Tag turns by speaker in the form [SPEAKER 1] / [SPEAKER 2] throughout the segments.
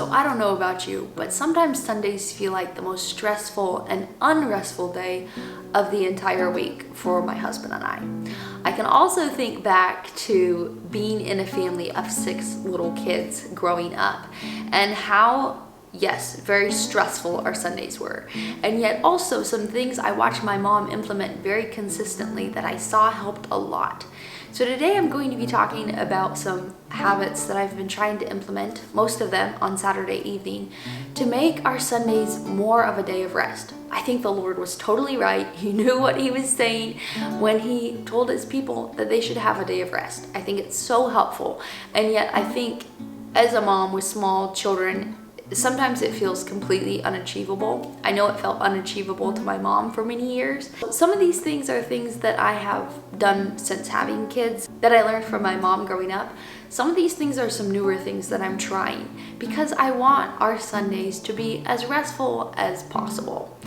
[SPEAKER 1] So I don't know about you, but sometimes Sundays feel like the most stressful and unrestful day of the entire week for my husband and I. I can also think back to being in a family of 6 little kids growing up and how, yes, very stressful our Sundays were. And yet also some things I watched my mom implement very consistently that I saw helped a lot. So today I'm going to be talking about some habits that I've been trying to implement, most of them on Saturday evening, to make our Sundays more of a day of rest. I think the Lord was totally right. He knew what he was saying when he told his people that they should have a day of rest. I think it's so helpful. And yet I think as a mom with small children, sometimes it feels completely unachievable. I know it felt unachievable to my mom for many years. Some of these things are things that I have done since having kids that I learned from my mom growing up. Some of these things are some newer things that I'm trying because I want our Sundays to be as restful as possible,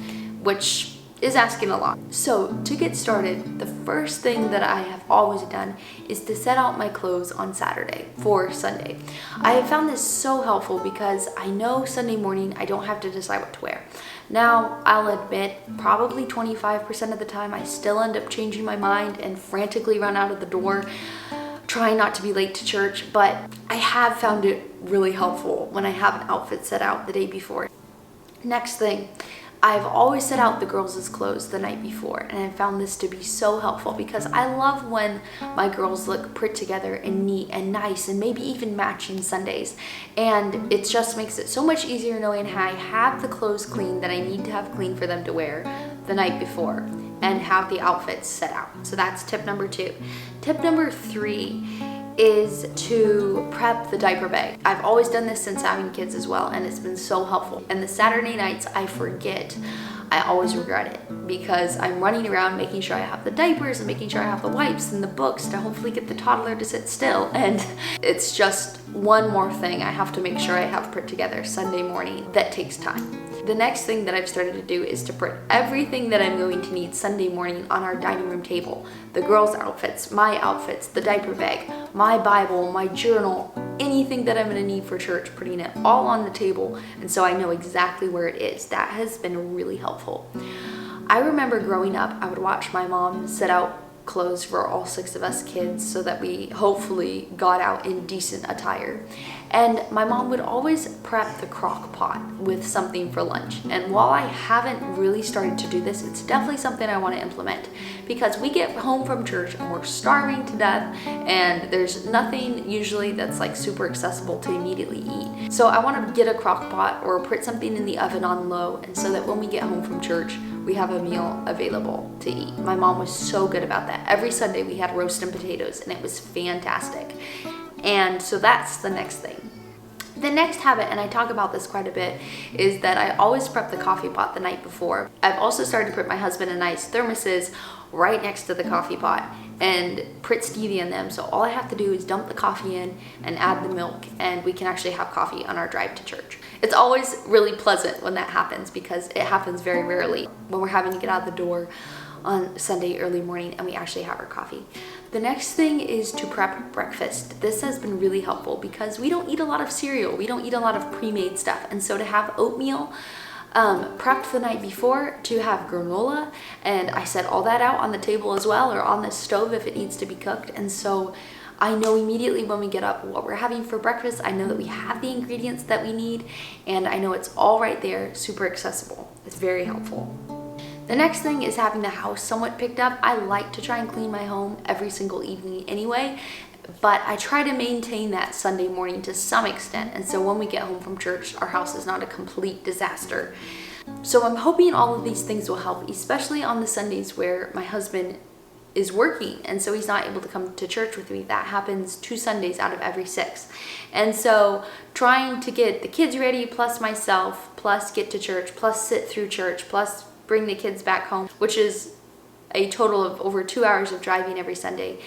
[SPEAKER 1] which is asking a lot. So to get started, the first thing that I have always done is to set out my clothes on Saturday for Sunday. I have found this so helpful because I know Sunday morning I don't have to decide what to wear. Now, I'll admit, probably 25% of the time I still end up changing my mind and frantically run out of the door, trying not to be late to church, but I have found it really helpful when I have an outfit set out the day before. Next thing, I've always set out the girls' clothes the night before, and I found this to be so helpful because I love when my girls look put together and neat and nice and maybe even matching Sundays. And it just makes it so much easier knowing how I have the clothes clean that I need to have clean for them to wear the night before and have the outfits set out. So that's tip number 2. Tip number 3 is to prep the diaper bag. I've always done this since having kids as well, and it's been so helpful. And the Saturday nights I forget, I always regret it because I'm running around making sure I have the diapers and making sure I have the wipes and the books to hopefully get the toddler to sit still. And it's just one more thing I have to make sure I have put together Sunday morning that takes time. The next thing that I've started to do is to put everything that I'm going to need Sunday morning on our dining room table. The girls' outfits, my outfits, the diaper bag, my Bible, my journal, anything that I'm going to need for church, putting it all on the table, and so I know exactly where it is. That has been really helpful. I remember growing up, I would watch my mom set out clothes for all 6 of us kids so that we hopefully got out in decent attire. And my mom would always prep the crock pot with something for lunch. And while I haven't really started to do this, it's definitely something I want to implement because we get home from church and we're starving to death and there's nothing usually that's like super accessible to immediately eat. So I want to get a crock pot or put something in the oven on low, and so that when we get home from church, we have a meal available to eat. My mom was so good about that. Every Sunday we had roast and potatoes and it was fantastic. And so that's the next thing. The next habit, and I talk about this quite a bit, is that I always prep the coffee pot the night before. I've also started to put my husband and I's thermoses right next to the coffee pot and put stevia in them. So all I have to do is dump the coffee in and add the milk, and we can actually have coffee on our drive to church. It's always really pleasant when that happens because it happens very rarely when we're having to get out the door on Sunday early morning and we actually have our coffee. The next thing is to prep breakfast. This has been really helpful because we don't eat a lot of cereal. We don't eat a lot of pre-made stuff. And so to have oatmeal prepped the night before, to have granola, and I set all that out on the table as well, or on the stove if it needs to be cooked. And so I know immediately when we get up what we're having for breakfast. I know that we have the ingredients that we need, and I know it's all right there, super accessible. It's very helpful. The next thing is having the house somewhat picked up. I like to try and clean my home every single evening anyway, but I try to maintain that Sunday morning to some extent, and so when we get home from church, our house is not a complete disaster. So I'm hoping all of these things will help, especially on the Sundays where my husband is working and so he's not able to come to church with me. That happens 2 Sundays out of every 6. And so trying to get the kids ready, plus myself, plus get to church, plus sit through church, plus bring the kids back home, which is a total of over 2 hours of driving every Sunday,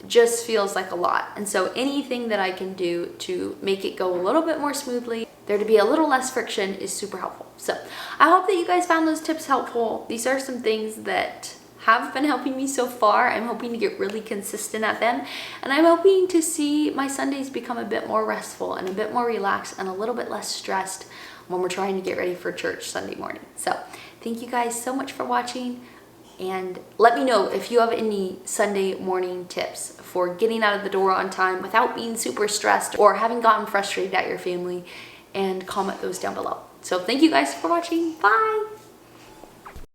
[SPEAKER 1] just feels like a lot. And so anything that I can do to make it go a little bit more smoothly, there to be a little less friction, is super helpful. So I hope that you guys found those tips helpful. These are some things that have been helping me so far. I'm hoping to get really consistent at them, and I'm hoping to see my Sundays become a bit more restful and a bit more relaxed and a little bit less stressed when we're trying to get ready for church Sunday morning. So thank you guys so much for watching, and let me know if you have any Sunday morning tips for getting out of the door on time without being super stressed or having gotten frustrated at your family, and comment those down below. So thank you guys for watching. Bye.